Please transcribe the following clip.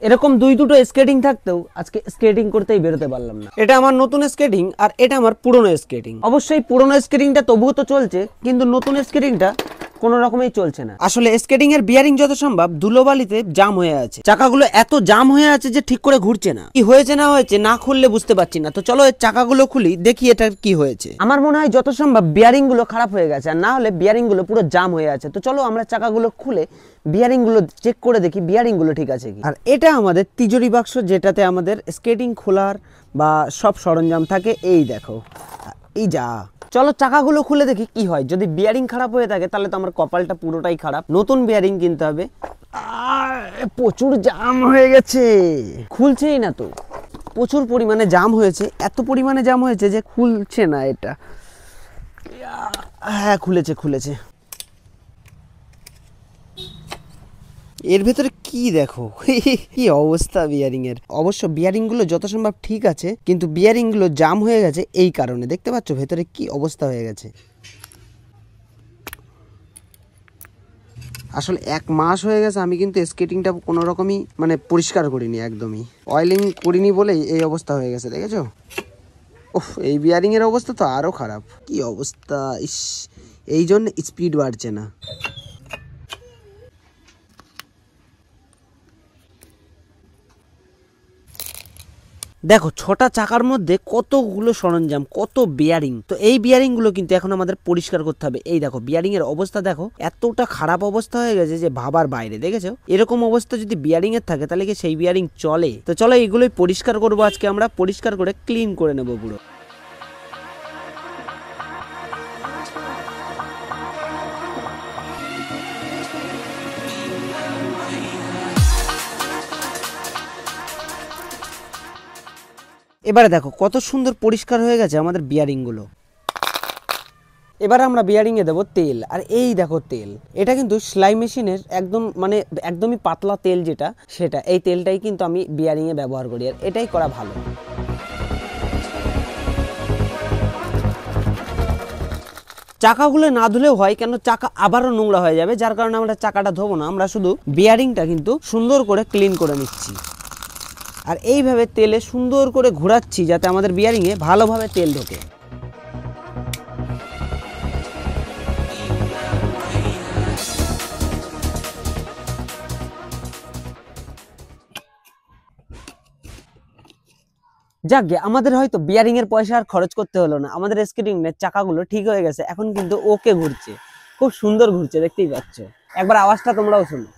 এরকম দুটো স্কেটিং থাকতেও আজকে স্কেটিং করতেই বেরোতে পারলাম না। এটা আমার নতুন স্কেটিং আর এটা আমার পুরনো স্কেটিং। অবশ্যই পুরনো স্কেটিংটা তবুও তো চলছে, কিন্তু নতুন স্কেটিংটা কোনো রকমই চলছে না। আসলে স্কেটিং এর বিয়ারিং যত সম্ভব ধুলোবালিতে জাম হয়ে আছে, চাকাগুলো এত জাম হয়ে আছে যে ঠিক করে ঘুরছে না। কি হয়েছে না হয়েছে না খুললে বুঝতে পারছি না। তো চলো এর চাকাগুলো খুলি, দেখি এটা কি হয়েছে। আমার মনে হয় যত সম্ভব বিয়ারিং গুলো খারাপ হয়ে গেছে, আর না হলে বিয়ারিং গুলো পুরো জাম হয়ে আছে। তো চলো আমরা চাকাগুলো খুলে বিয়ারিং গুলো চেক করে দেখি বিয়ারিং গুলো ঠিক আছে কি। আর এটা আমাদের তিজোরি বাক্স, যেটাতে আমাদের স্কেটিং খোলার বা সব সরঞ্জাম থাকে। এই দেখো, এই যা। চলো চাকাগুলো খুলে দেখি কি হয়। যদি বিয়ারিং খারাপ হয়ে থাকে তাহলে তো আমার কপালটা পুরোটাই খারাপ, নতুন বিয়ারিং কিনতে হবে। প্রচুর জাম হয়ে গেছে, খুলছেই না তো। প্রচুর পরিমাণে জাম হয়েছে, এত পরিমাণে জাম হয়েছে যে খুলছে না এটা। হ্যাঁ খুলেছে। এর ভেতরে কি দেখো কি অবস্থা বিয়ারিং এর। অবশ্য বিয়ারিং গুলো যত সম্ভব ঠিক আছে, কিন্তু বিয়ারিং গুলো জাম হয়ে গেছে এই কারণে। দেখতে পাচ্ছ ভেতরে কি অবস্থা হয়ে গেছে। আসলে 1 মাস হয়ে গেছে আমি কিন্তু স্কেটিংটা কোনো রকমই মানে পরিষ্কার করিনি, একদমই অয়েলিং করিনি বলেই এই অবস্থা হয়ে গেছে। দেখেছো? ওহ, এই বিয়ারিং এর অবস্থা তো আরো খারাপ। কি অবস্থা! ইস, এই জন্য স্পিড বাড়ছে না। দেখো 6টা চাকার মধ্যে কতগুলো সরঞ্জাম, কত বিয়ারিং। তো এই বিয়ারিং গুলো কিন্তু এখন আমাদের পরিষ্কার করতে হবে। এই দেখো বিয়ারিং এর অবস্থা দেখো, এতটা খারাপ অবস্থা হয়ে গেছে যে ভাবার বাইরে। দেখেছো? এরকম অবস্থা যদি বিয়ারিং এর থাকে তাহলে কি সেই বিয়ারিং চলে? তো চলো এগুলোই পরিষ্কার করবো আজকে আমরা, পরিষ্কার করে ক্লিন করে নেবো পুরো। এবারে দেখো কত সুন্দর পরিষ্কার হয়ে গেছে আমাদের বিয়ারিং গুলো। এবার আমরা বিয়ারিং এ দেবো তেল। আর এই দেখো তেল, এটা কিন্তু সেলাই মেশিনের একদমই পাতলা তেল যেটা, সেটা এই তেলটাই কিন্তু আমি বিয়ারিং এ ব্যবহার করি, আর এটাই করা ভালো। চাকাগুলো না ধুলেও হয়, কেন চাকা আবারও নোংরা হয়ে যাবে, যার কারণে আমরা চাকাটা ধোবো না। আমরা শুধু বিয়ারিংটা কিন্তু সুন্দর করে ক্লিন করে নিচ্ছি, আর এইভাবে তেলে সুন্দর করে ঘোরাচ্ছি যাতে আমাদের বিয়ারিংয়ে ভালোভাবে তেল ঢোকে। যাকগে, আমাদের হয়তো বিয়ারিং এর পয়সা আর খরচ করতে হলো না। আমাদের স্কেটিং এর চাকাগুলো ঠিক হয়ে গেছে, এখন কিন্তু ওকে ঘুরছে, খুব সুন্দর ঘুরছে, দেখতেই পাচ্ছ। একবার আওয়াজটা তোমরাও শোনো।